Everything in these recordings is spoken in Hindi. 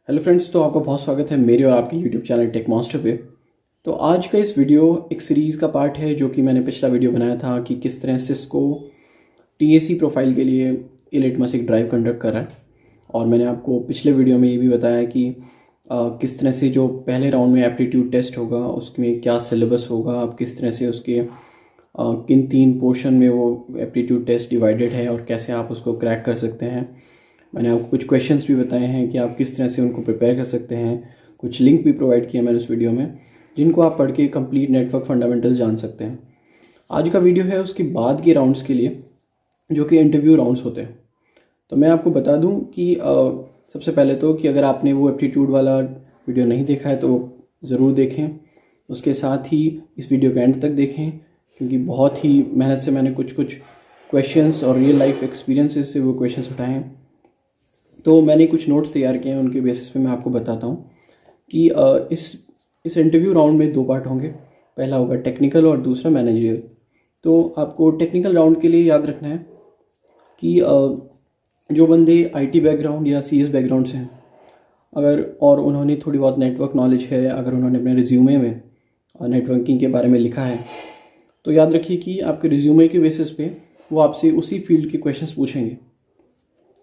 हेलो फ्रेंड्स, तो आपका बहुत स्वागत है मेरे और आपके यूट्यूब चैनल टेक मास्टर पे। तो आज का इस वीडियो एक सीरीज़ का पार्ट है जो कि मैंने पिछला वीडियो बनाया था कि किस तरह सिस्को टीएसी प्रोफाइल के लिए इलिटमस एक ड्राइव कंडक्ट कर रहा है। और मैंने आपको पिछले वीडियो में ये भी बताया कि किस तरह से जो पहले राउंड में एप्टीट्यूड टेस्ट होगा उसमें क्या सिलेबस होगा, आप किस तरह से उसके किन 3 पोर्शन में वो एप्टीट्यूड टेस्ट डिवाइडेड है और कैसे आप उसको क्रैक कर सकते हैं। मैंने आपको कुछ क्वेश्चंस भी बताए हैं कि आप किस तरह से उनको प्रिपेयर कर सकते हैं। कुछ लिंक भी प्रोवाइड किए मैंने उस वीडियो में जिनको आप पढ़ के कंप्लीट नेटवर्क फंडामेंटल्स जान सकते हैं। आज का वीडियो है उसके बाद के राउंड्स के लिए जो कि इंटरव्यू राउंड्स होते हैं। तो मैं आपको बता दूं कि सबसे पहले तो कि अगर आपने वो एप्टीट्यूड वाला वीडियो नहीं देखा है तो ज़रूर देखें। उसके साथ ही इस वीडियो के एंड तक देखें क्योंकि बहुत ही मेहनत से मैंने कुछ क्वेश्चंस और रियल लाइफ एक्सपीरियंसेस से वो क्वेश्चंस उठाए हैं। तो मैंने कुछ नोट्स तैयार किए हैं, उनके बेसिस पे मैं आपको बताता हूँ कि इस इंटरव्यू राउंड में 2 पार्ट होंगे। पहला होगा टेक्निकल और दूसरा मैनेजरियल। तो आपको टेक्निकल राउंड के लिए याद रखना है कि जो बंदे आईटी बैकग्राउंड या सीएस बैकग्राउंड से हैं अगर और उन्होंने थोड़ी बहुत नेटवर्क नॉलेज है, अगर उन्होंने अपने रिज्यूमे में नेटवर्किंग के बारे में लिखा है तो याद रखिए कि आपके रिज्यूमे के बेसिस पे वो आपसे उसी फील्ड के क्वेश्चंस पूछेंगे।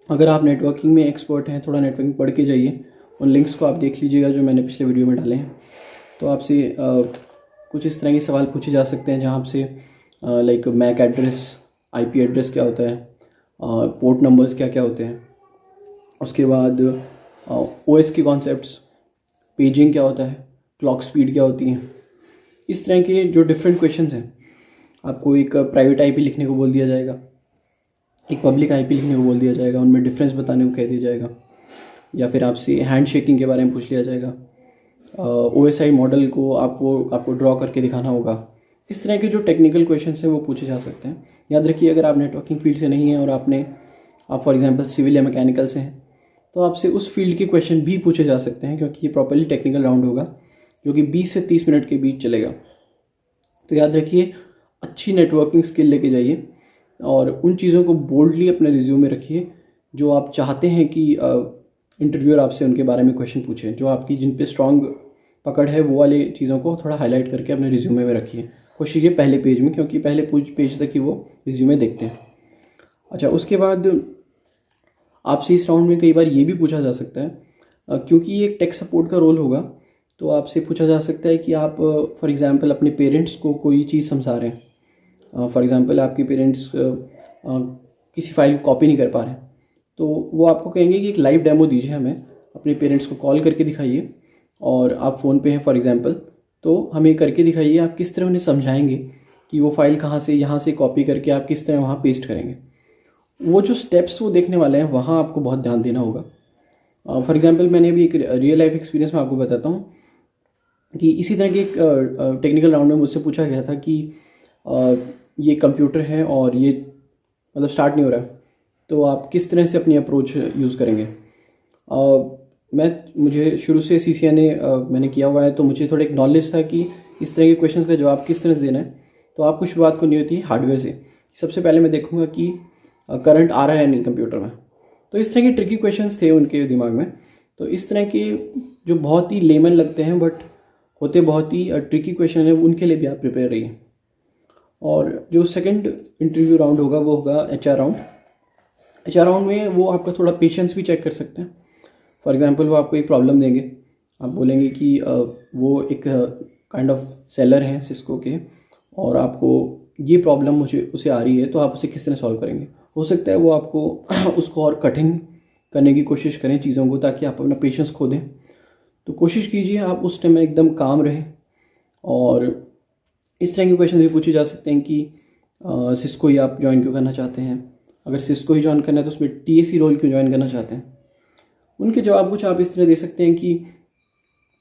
अगर आप नेटवर्किंग में एक्सपर्ट हैं, थोड़ा नेटवर्किंग पढ़ के जाइए, उन लिंक्स को आप देख लीजिएगा जो मैंने पिछले वीडियो में डाले हैं। तो आपसे कुछ इस तरह के सवाल पूछे जा सकते हैं जहाँ आपसे like MAC address, IP address क्या होता है, पोर्ट नंबर्स क्या क्या होते हैं, उसके बाद ओएस के कॉन्सेप्ट्स, पेजिंग क्या होता है, क्लॉक स्पीड क्या होती है। इस तरह के जो डिफरेंट क्वेश्चंस हैं आपको एक प्राइवेट आईपी लिखने को बोल दिया जाएगा, एक पब्लिक आईपी लिखने को बोल दिया जाएगा, उनमें डिफरेंस बताने को कह दिया जाएगा, या फिर आपसे हैंड शेकिंग के बारे में पूछ लिया जाएगा। ओएसआई मॉडल को आपको ड्रॉ करके दिखाना होगा। इस तरह के जो टेक्निकल क्वेश्चंस हैं वो पूछे जा सकते हैं। याद रखिए अगर आप नेटवर्किंग फील्ड से नहीं हैं और आप फॉर एग्जांपल सिविल या मैकेनिकल से हैं तो आपसे उस फील्ड के क्वेश्चन भी पूछे जा सकते हैं क्योंकि ये प्रॉपर्ली टेक्निकल राउंड होगा जो कि 20 से 30 मिनट के बीच चलेगा। तो याद रखिए अच्छी नेटवर्किंग स्किल लेके जाइए और उन चीज़ों को बोल्डली अपने रिज्यूम में रखिए जो आप चाहते हैं कि इंटरव्यूअर आपसे उनके बारे में क्वेश्चन पूछे। जो आपकी जिन पे स्ट्रांग पकड़ है वो वाली चीज़ों को थोड़ा हाईलाइट करके अपने रिज्यूमे में रखिए। कोशिश कीजिए पहले पेज में क्योंकि पहले पेज तक ही वो रिज्यूमे देखते हैं। अच्छा, उसके बाद आपसे इस राउंड में कई बार ये भी पूछा जा सकता है क्योंकि ये एक टेक सपोर्ट का रोल होगा तो आपसे पूछा जा सकता है कि आप फॉर एग्ज़ाम्पल अपने पेरेंट्स को कोई चीज़ समझा रहे हैं। फॉर एग्ज़ाम्पल आपके पेरेंट्स किसी फाइल को कॉपी नहीं कर पा रहे हैं तो वो आपको कहेंगे कि एक लाइव डेमो दीजिए, हमें अपने पेरेंट्स को कॉल करके दिखाइए और आप फ़ोन पे हैं फॉर एग्ज़ाम्पल तो हमें करके दिखाइए आप किस तरह उन्हें समझाएंगे कि वो फाइल कहाँ से यहाँ से कॉपी करके आप किस तरह वहाँ पेस्ट करेंगे। वो जो स्टेप्स वो देखने वाले हैं वहाँ आपको बहुत ध्यान देना होगा। फॉर एग्ज़ाम्पल मैंने अभी एक रियल लाइफ एक्सपीरियंस में आपको बताता हूँ कि इसी तरह के एक टेक्निकल राउंड में मुझसे पूछा गया था कि ये कंप्यूटर है और ये मतलब स्टार्ट नहीं हो रहा है तो आप किस तरह से अपनी अप्रोच यूज़ करेंगे। मुझे शुरू से CCNA मैंने किया हुआ है तो मुझे थोड़ा एक नॉलेज था कि इस तरह के क्वेश्चंस का जवाब किस तरह से देना है। तो आपको शुरुआत करनी होती है हार्डवेयर से। सबसे पहले मैं देखूंगा कि करंट आ रहा है नहीं कंप्यूटर में। तो इस तरह के ट्रिकी क्वेश्चंस थे उनके दिमाग में। तो इस तरह के जो बहुत ही लेमन लगते हैं बट होते बहुत ही ट्रिकी क्वेश्चन है उनके लिए भी आप प्रिपेयर रहिए। और जो सेकंड इंटरव्यू राउंड होगा वो होगा HR राउंड। HR राउंड में वो आपका थोड़ा पेशेंस भी चेक कर सकते हैं। फॉर एग्जांपल वो आपको एक प्रॉब्लम देंगे, आप बोलेंगे कि वो एक काइंड ऑफ सेलर हैं सिस्को के और आपको ये प्रॉब्लम मुझे उसे आ रही है तो आप उसे किस तरह सॉल्व करेंगे। हो सकता है वो आपको उसको और कठिन करने की कोशिश करें चीज़ों को ताकि आप अपना पेशेंस खो दें। तो कोशिश कीजिए आप उस टाइम में एकदम काम रहें। और इस तरह के क्वेश्चन भी पूछे जा सकते हैं कि सिस्को ही आप ज्वाइन क्यों करना चाहते हैं, अगर सिस्को ही ज्वाइन करना है तो उसमें TAC रोल क्यों ज्वाइन करना चाहते हैं। उनके जवाब कुछ आप इस तरह दे सकते हैं कि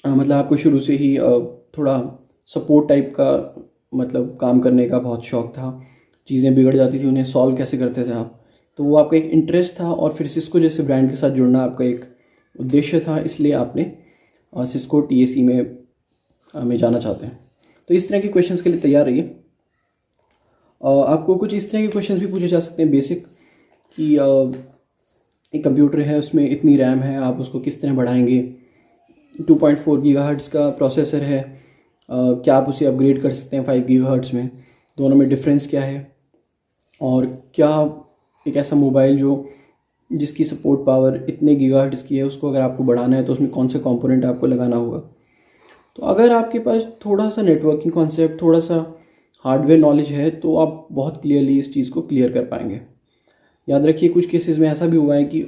मतलब आपको शुरू से ही थोड़ा सपोर्ट टाइप का मतलब काम करने का बहुत शौक़ था, चीज़ें बिगड़ जाती थी उन्हें सॉल्व कैसे करते थे आप, तो वो आपका एक इंटरेस्ट था और फिर सिस्को जैसे ब्रांड के साथ जुड़ना आपका एक उद्देश्य था, इसलिए आपने सिस्को TAC में जाना चाहते हैं। तो इस तरह के क्वेश्चंस के लिए तैयार रहिए। आपको कुछ इस तरह के क्वेश्चंस भी पूछे जा सकते हैं बेसिक कि एक कंप्यूटर है उसमें इतनी रैम है, आप उसको किस तरह बढ़ाएंगे। 2.4 गीगाहर्ट्ज़ का प्रोसेसर है, क्या आप उसे अपग्रेड कर सकते हैं 5 गीगाहर्ट्ज़ में, दोनों में डिफरेंस क्या है। और क्या एक ऐसा मोबाइल जिसकी सपोर्ट पावर इतने गीगाहर्ट्ज़ की है, उसको अगर आपको बढ़ाना है तो उसमें कौन से कंपोनेंट आपको लगाना होगा। तो अगर आपके पास थोड़ा सा नेटवर्किंग कॉन्सेप्ट, थोड़ा सा हार्डवेयर नॉलेज है, तो आप बहुत क्लियरली इस चीज़ को क्लियर कर पाएंगे। याद रखिए कुछ केसेस में ऐसा भी हुआ है कि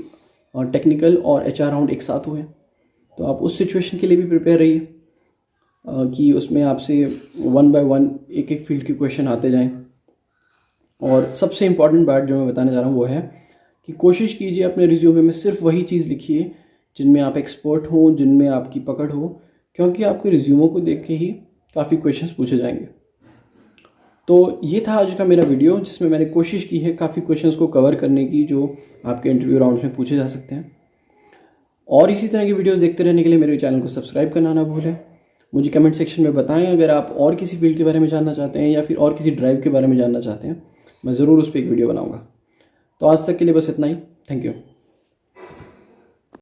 टेक्निकल और HR राउंड एक साथ हुए, तो आप उस सिचुएशन के लिए भी प्रिपेयर रहिए कि उसमें आपसे 1 बाय 1 एक एक फील्ड के क्वेश्चन आते जाएं। और सबसे इम्पॉर्टेंट बात जो मैं बताने जा रहा हूँ वो है कि कोशिश कीजिए अपने रिज्यूमे में सिर्फ वही चीज़ लिखिए जिनमें आप एक्सपर्ट हों, जिनमें आपकी पकड़ हो, क्योंकि आपके रिज्यूमों को देख के ही काफ़ी क्वेश्चंस पूछे जाएंगे। तो ये था आज का मेरा वीडियो, जिसमें मैंने कोशिश की है काफ़ी क्वेश्चंस को कवर करने की जो आपके इंटरव्यू राउंड्स में पूछे जा सकते हैं। और इसी तरह की वीडियोस देखते रहने के लिए मेरे चैनल को सब्सक्राइब करना ना भूलें। मुझे कमेंट सेक्शन में बताएं अगर आप और किसी फील्ड के बारे में जानना चाहते हैं या फिर और किसी ड्राइव के बारे में जानना चाहते हैं, मैं ज़रूर उस पर एक वीडियो बनाऊँगा। तो आज तक के लिए बस इतना ही। Thank you.